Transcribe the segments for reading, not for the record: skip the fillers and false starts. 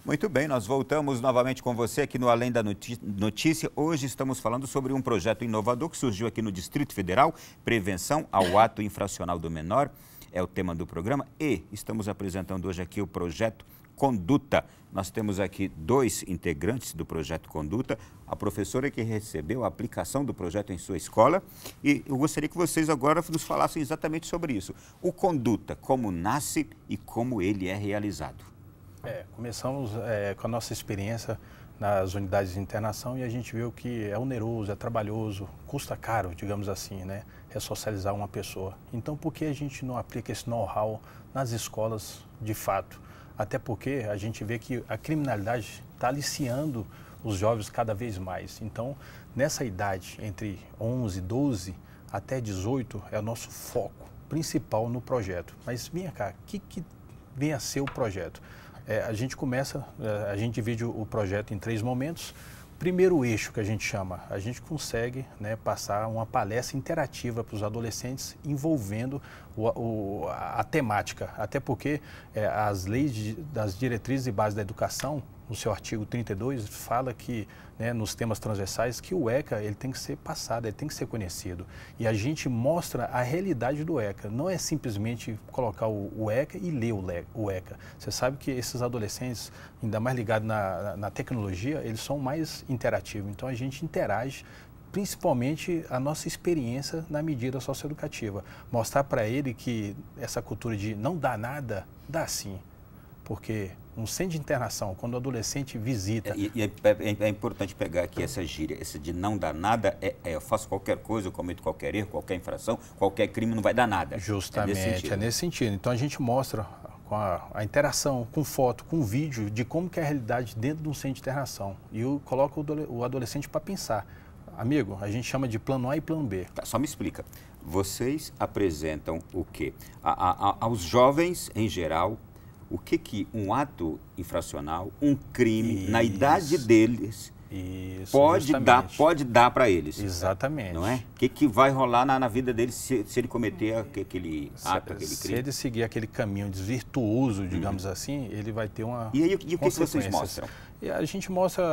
Muito bem, nós voltamos novamente com você aqui no Além da Notícia. Hoje estamos falando sobre um projeto inovador que surgiu aqui no Distrito Federal, Prevenção ao Ato Infracional do Menor, é o tema do programa, e estamos apresentando hoje aqui o projeto Conduta. Nós temos aqui dois integrantes do projeto Conduta, a professora que recebeu a aplicação do projeto em sua escola, e eu gostaria que vocês agora nos falassem exatamente sobre isso. O Conduta, como nasce e como ele é realizado. Começamos com a nossa experiência nas unidades de internação e a gente viu que é oneroso, é trabalhoso, custa caro, digamos assim, né, ressocializar uma pessoa. Então, por que a gente não aplica esse know-how nas escolas de fato? Até porque a gente vê que a criminalidade está aliciando os jovens cada vez mais. Então, nessa idade, entre 11, 12 até 18, é o nosso foco principal no projeto. Mas vem cá, o que vem a ser o projeto? A gente divide o projeto em 3 momentos. Primeiro eixo que a gente chama, a gente consegue, né, passar uma palestra interativa para os adolescentes envolvendo a temática, até porque as leis das diretrizes e bases da educação, no seu artigo 32, fala que, né, nos temas transversais, que o ECA ele tem que ser passado, ele tem que ser conhecido. E a gente mostra a realidade do ECA, não é simplesmente colocar o ECA e ler o ECA. Você sabe que esses adolescentes, ainda mais ligados na tecnologia, eles são mais interativos, então a gente interage principalmente a nossa experiência na medida socioeducativa. Mostrar para ele que essa cultura de não dá nada, dá sim. Porque um centro de internação, quando o adolescente visita... É importante pegar aqui essa gíria, essa de não dar nada, eu faço qualquer coisa, eu cometo qualquer erro, qualquer infração, qualquer crime, não vai dar nada. Justamente, é nesse sentido. Então a gente mostra com a interação, com foto, com vídeo, de como que é a realidade dentro de um centro de internação. E eu coloco o adolescente para pensar. Amigo, a gente chama de plano A e plano B. Tá, só me explica. Vocês apresentam o quê? Aos jovens, em geral, o que um ato infracional, um crime, na idade deles, pode dar para eles. Exatamente. Não é? O que vai rolar na vida deles se ele cometer aquele ato, aquele crime? Se ele seguir aquele caminho desvirtuoso, digamos assim, ele vai ter uma E aí, o que vocês mostram? E a gente mostra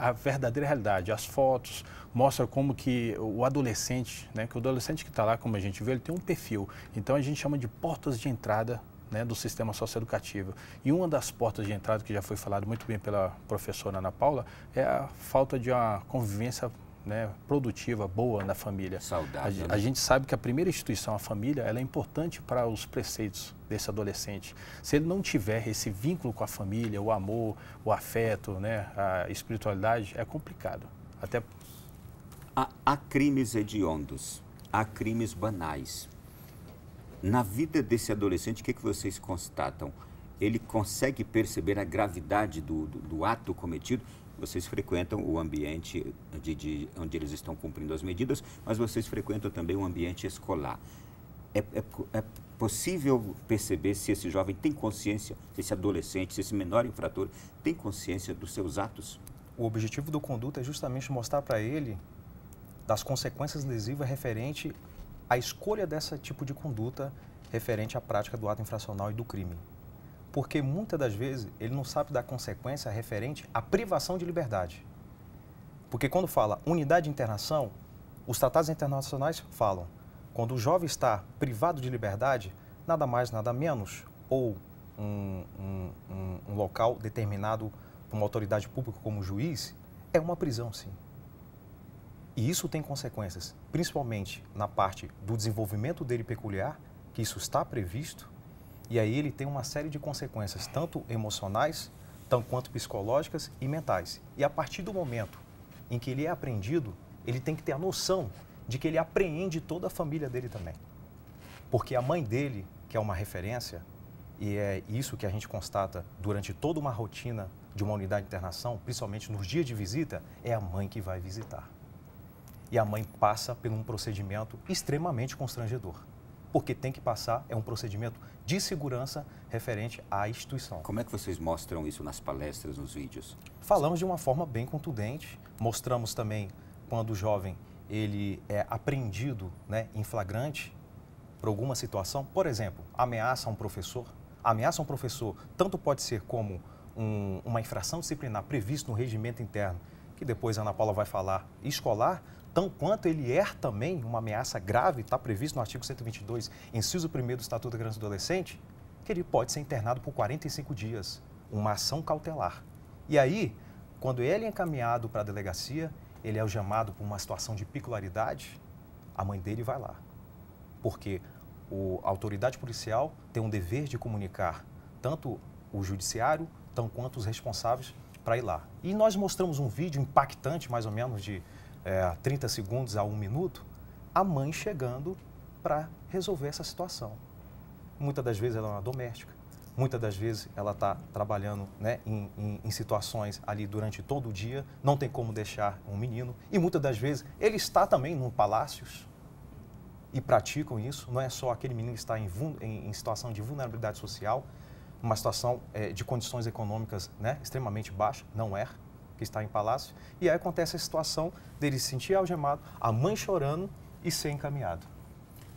a verdadeira realidade, as fotos, mostra como que o adolescente, né, que o adolescente que está lá, como a gente vê, ele tem um perfil. Então a gente chama de portas de entrada, né, do sistema socioeducativo. E uma das portas de entrada, que já foi falado muito bem pela professora Ana Paula, é a falta de uma convivência, né, produtiva, boa na família. Saudável. A gente sabe que a primeira instituição, a família, ela é importante para os preceitos desse adolescente. Se ele não tiver esse vínculo com a família, o amor, o afeto, né, a espiritualidade, é complicado. Até... Há crimes hediondos, há crimes banais. Na vida desse adolescente, o que vocês constatam? Ele consegue perceber a gravidade do ato cometido? Vocês frequentam o ambiente onde eles estão cumprindo as medidas, mas vocês frequentam também o ambiente escolar. É possível perceber se esse jovem tem consciência, se esse adolescente, se esse menor infrator tem consciência dos seus atos? O objetivo do Conduta é justamente mostrar para ele das consequências lesivas referente à escolha desse tipo de conduta referente à prática do ato infracional e do crime. Porque muitas das vezes ele não sabe da consequência referente à privação de liberdade. Porque quando fala unidade de internação, os tratados internacionais falam, quando o jovem está privado de liberdade, nada mais, nada menos, ou um local determinado por uma autoridade pública como o juiz, é uma prisão, sim. E isso tem consequências, principalmente na parte do desenvolvimento dele peculiar, que isso está previsto, e aí ele tem uma série de consequências, tanto emocionais, tanto quanto psicológicas e mentais. E a partir do momento em que ele é apreendido, ele tem que ter a noção de que ele apreende toda a família dele também. Porque a mãe dele, que é uma referência, e é isso que a gente constata durante toda uma rotina de uma unidade de internação, principalmente nos dias de visita, é a mãe que vai visitar. E a mãe passa por um procedimento extremamente constrangedor. Porque tem que passar, é um procedimento de segurança referente à instituição. Como é que vocês mostram isso nas palestras, nos vídeos? Falamos de uma forma bem contundente, mostramos também quando o jovem ele é apreendido, né, em flagrante por alguma situação, por exemplo, ameaça a um professor. Ameaça a um professor tanto pode ser como uma infração disciplinar prevista no regimento interno, que depois a Ana Paula vai falar, escolar, tão quanto ele é também uma ameaça grave, está previsto no artigo 122, inciso 1º do Estatuto da Criança e do Adolescente, que ele pode ser internado por 45 dias, uma ação cautelar. E aí, quando ele é encaminhado para a delegacia, ele é algemado por uma situação de peculiaridade, a mãe dele vai lá. Porque a autoridade policial tem um dever de comunicar tanto o judiciário, tão quanto os responsáveis para ir lá. E nós mostramos um vídeo impactante, mais ou menos de 30 segundos a 1 minuto, a mãe chegando para resolver essa situação. Muitas das vezes ela é uma doméstica, muitas das vezes ela está trabalhando, né, em situações ali durante todo o dia, não tem como deixar um menino, e muitas das vezes ele está também em palácios e praticam isso, não é só aquele menino que está em situação de vulnerabilidade social, uma situação de condições econômicas, né, extremamente baixas, não é, que está em palácio, e aí acontece a situação dele se sentir algemado, a mãe chorando e ser encaminhado.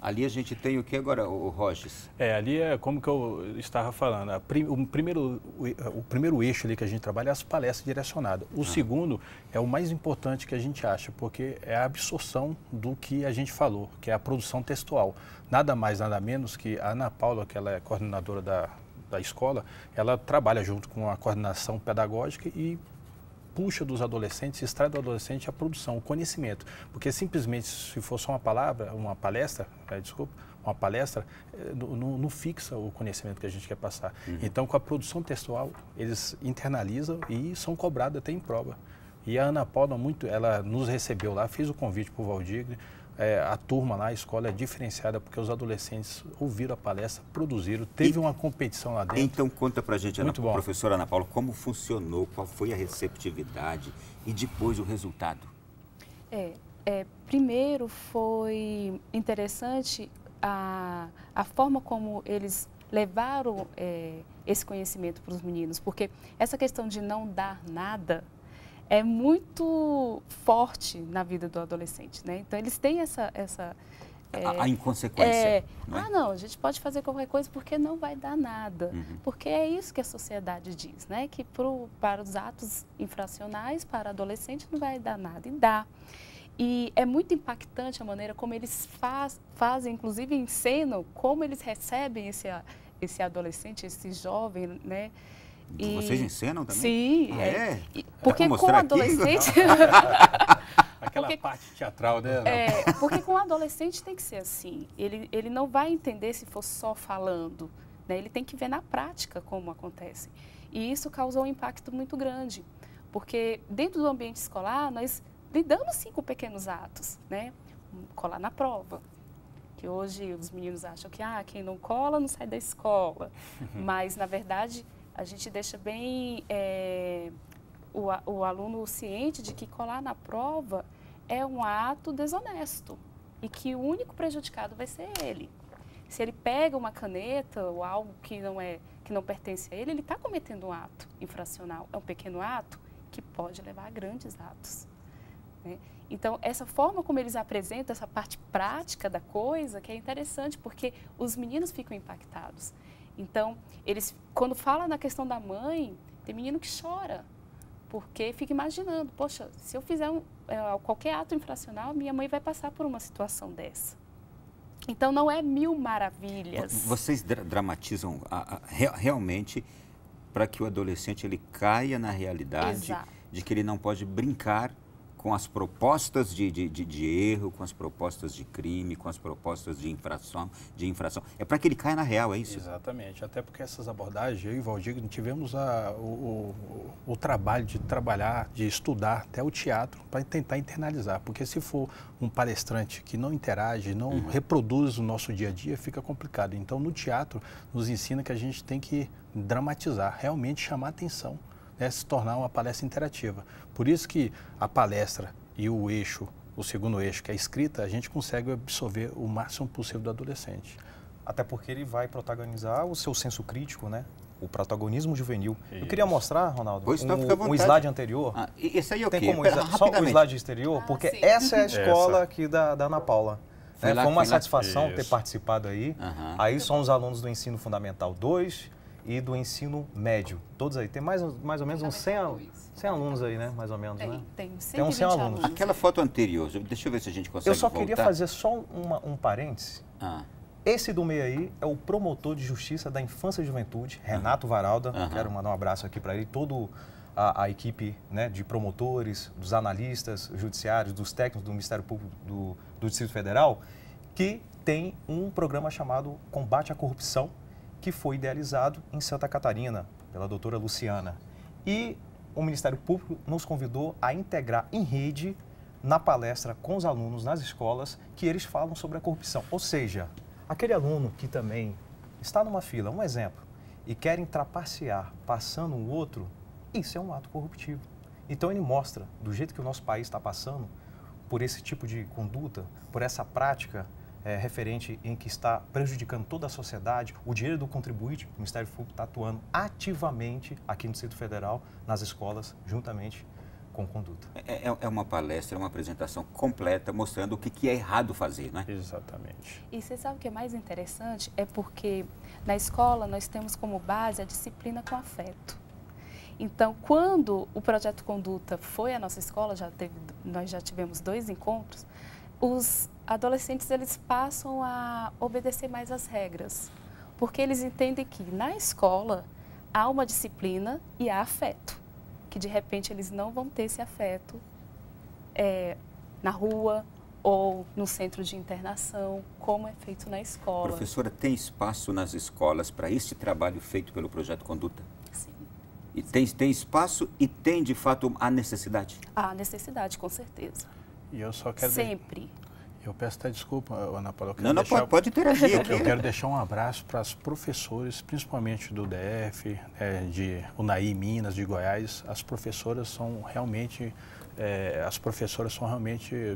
Ali a gente tem o que agora, o Rogers? Ali é como que eu estava falando, o primeiro eixo ali que a gente trabalha é as palestras direcionadas. O segundo é o mais importante que a gente acha, porque é a absorção do que a gente falou, que é a produção textual. Nada mais, nada menos que a Ana Paula, que ela é coordenadora da escola, ela trabalha junto com a coordenação pedagógica e puxa dos adolescentes, extrai do adolescente a produção, o conhecimento. Porque simplesmente, se for só uma palestra, não fixa o conhecimento que a gente quer passar. Então, com a produção textual, eles internalizam e são cobrados até em prova. E a Ana Paula, ela nos recebeu lá, fez o convite para o Valdir. A turma lá, a escola é diferenciada porque os adolescentes ouviram a palestra, produziram, teve uma competição lá dentro. Então conta pra gente, professora Ana Paula, como funcionou, qual foi a receptividade e depois o resultado? Primeiro foi interessante a forma como eles levaram esse conhecimento para os meninos, porque essa questão de não dar nada é muito forte na vida do adolescente, né? Então, eles têm a inconsequência. Não, a gente pode fazer qualquer coisa porque não vai dar nada. Porque é isso que a sociedade diz, né? Que para os atos infracionais, para adolescente, não vai dar nada. E dá. E é muito impactante a maneira como eles fazem, inclusive encenam, como eles recebem esse adolescente, esse jovem, né? Vocês encenam também? Sim. Porque com o adolescente... Aquela parte teatral, né? Porque com o adolescente tem que ser assim. Ele não vai entender se for só falando, né? Ele tem que ver na prática como acontece. E isso causou um impacto muito grande. Porque dentro do ambiente escolar, nós lidamos sim com pequenos atos, né? Colar na prova. Que hoje os meninos acham que quem não cola não sai da escola. Mas, na verdade... a gente deixa bem o aluno ciente de que colar na prova é um ato desonesto e que o único prejudicado vai ser ele. Se ele pega uma caneta ou algo que não pertence a ele, ele está cometendo um ato infracional. É um pequeno ato que pode levar a grandes atos, né? Então, essa forma como eles apresentam essa parte prática da coisa, que é interessante, porque os meninos ficam impactados. Então, quando fala na questão da mãe, tem menino que chora, porque fica imaginando, poxa, se eu fizer qualquer ato infracional, minha mãe vai passar por uma situação dessa. Então, não é mil maravilhas. Vocês dramatizam realmente para que o adolescente ele caia na realidade de que ele não pode brincar com as propostas de erro, com as propostas de crime, com as propostas de infração. É para que ele caia na real, é isso? Exatamente. Até porque essas abordagens, eu e o Valdir tivemos o trabalho de trabalhar, de estudar até o teatro para tentar internalizar. Porque se for um palestrante que não interage, não reproduz o nosso dia a dia, fica complicado. Então, no teatro, nos ensina que a gente tem que dramatizar, realmente chamar atenção. Se tornar uma palestra interativa. Por isso que a palestra e o segundo eixo, que é a escrita, a gente consegue absorver o máximo possível do adolescente. Até porque ele vai protagonizar o seu senso crítico, né? O protagonismo juvenil. Isso. Eu queria mostrar, Ronaldo, um slide anterior. Esse aí é o quê? Tem como só o slide exterior? Porque essa é a escola aqui da Ana Paula. Foi uma satisfação ter participado aí. Aí são os alunos do Ensino Fundamental 2, e do ensino médio. Todos aí. Tem mais ou menos uns 100 alunos aí, né? Mais ou menos, né? Tem uns Tem uns 100 alunos. Aquela foto anterior, deixa eu ver se a gente consegue Eu só voltar. queria fazer só um parêntese. Ah. Esse do meio aí é o promotor de justiça da infância e juventude, Renato Varalda. Quero mandar um abraço aqui para ele, toda a equipe, né, de promotores, dos analistas judiciários, dos técnicos do Ministério Público do Distrito Federal, que tem um programa chamado Combate à Corrupção, que foi idealizado em Santa Catarina pela doutora Luciana. E o Ministério Público nos convidou a integrar em rede, na palestra com os alunos nas escolas, que eles falam sobre a corrupção. Ou seja, aquele aluno que também está numa fila, um exemplo, e quer trapacear passando o outro, isso é um ato corruptivo. Então ele mostra, do jeito que o nosso país está passando, por esse tipo de conduta, por essa prática referente em que está prejudicando toda a sociedade, o dinheiro do contribuinte, o Ministério Público está atuando ativamente aqui no Distrito Federal, nas escolas, juntamente com conduta. É uma palestra, é uma apresentação completa mostrando o que é errado fazer, não é? Exatamente. E você sabe o que é mais interessante? É porque na escola nós temos como base a disciplina com afeto. Então, quando o Projeto Conduta foi à nossa escola, nós já tivemos 2 encontros, os adolescentes eles passam a obedecer mais às regras, porque eles entendem que na escola há uma disciplina e há afeto, que de repente eles não vão ter esse afeto na rua ou no centro de internação, como é feito na escola. Professora, tem espaço nas escolas para este trabalho feito pelo Projeto Conduta? Sim. E tem espaço e tem, de fato, a necessidade? Há necessidade, com certeza. E eu só quero... Sempre. Eu peço até desculpa, Ana Paula. Não, pode interagir aqui. Eu quero deixar um abraço para os professores, principalmente do DF, de Unai, Minas, de Goiás. As professoras são realmente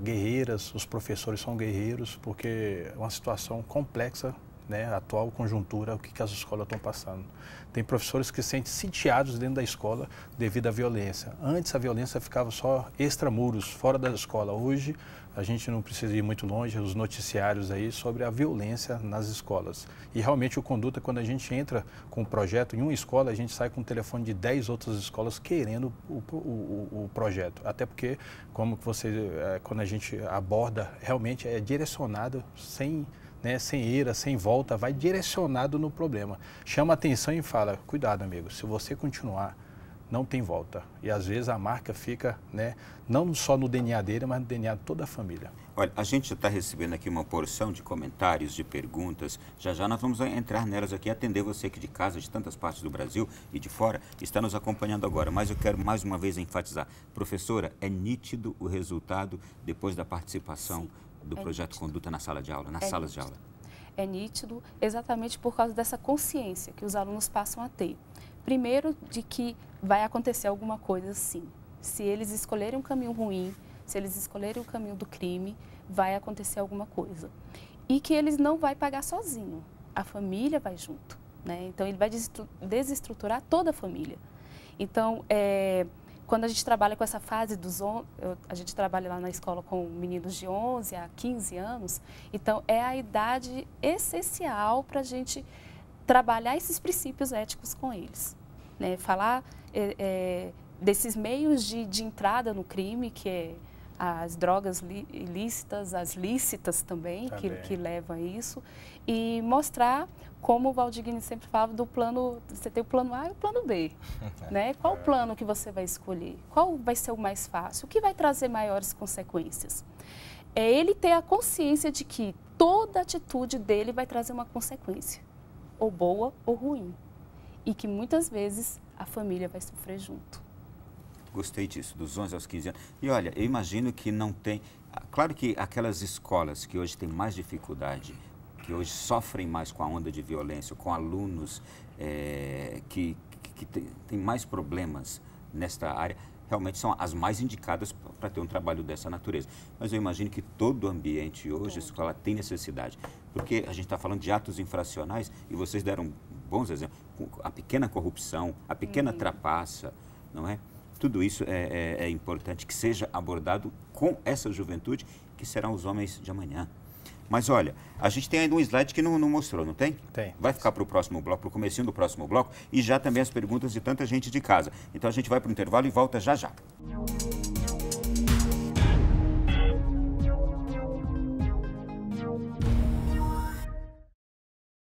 guerreiras, os professores são guerreiros, porque é uma situação complexa, né, a atual conjuntura, o que as escolas estão passando. Tem professores que se sentem sitiados dentro da escola devido à violência. Antes a violência ficava só extramuros, fora da escola. Hoje a gente não precisa ir muito longe, os noticiários aí sobre a violência nas escolas. E realmente o Conduta, quando a gente entra com um projeto em uma escola, a gente sai com o telefone de 10 outras escolas querendo o projeto. Até porque, quando a gente aborda, realmente é direcionado sem ira, sem volta, vai direcionado no problema. Chama a atenção e fala, cuidado amigo, se você continuar, não tem volta. E às vezes a marca fica, não só no DNA dele, mas no DNA de toda a família. Olha, a gente está recebendo aqui uma porção de comentários, de perguntas. Já nós vamos entrar nelas aqui, atender você aqui de casa, de tantas partes do Brasil e de fora, está nos acompanhando agora. Mas eu quero mais uma vez enfatizar. Professora, é nítido o resultado depois da participação do Projeto Conduta na sala de aula, nas salas de aula? É nítido exatamente por causa dessa consciência que os alunos passam a ter. Primeiro, de que vai acontecer alguma coisa sim. Se eles escolherem um caminho ruim, se eles escolherem o caminho do crime, vai acontecer alguma coisa. E que eles não vão pagar sozinho, a família vai junto, né? Então, ele vai desestruturar toda a família. Então, quando a gente trabalha com essa fase a gente trabalha lá na escola com meninos de 11 a 15 anos, então é a idade essencial para a gente trabalhar esses princípios éticos com eles, né? Falar desses meios de entrada no crime, que é as drogas ilícitas, as lícitas também. Que levam a isso, e mostrar, como o Valdigni sempre falava, do plano, você tem o plano A e o plano B, né? Qual o plano que você vai escolher? Qual vai ser o mais fácil? O que vai trazer maiores consequências? É ele ter a consciência de que toda atitude dele vai trazer uma consequência, ou boa ou ruim, e que muitas vezes a família vai sofrer junto. Gostei disso, dos 11 aos 15 anos. E olha, eu imagino que não tem... Claro que aquelas escolas que hoje têm mais dificuldade, que hoje sofrem mais com a onda de violência, com alunos que têm mais problemas nesta área, realmente são as mais indicadas para ter um trabalho dessa natureza. Mas eu imagino que todo o ambiente hoje, a escola tem necessidade. Porque a gente está falando de atos infracionais e vocês deram bons exemplos. A pequena corrupção, a pequena trapaça, não é? Tudo isso é importante que seja abordado com essa juventude, que serão os homens de amanhã. Mas olha, a gente tem ainda um slide que não mostrou, não tem? Tem. Vai ficar para o próximo bloco, para o comecinho do próximo bloco, e já também as perguntas de tanta gente de casa. Então a gente vai para o intervalo e volta já já.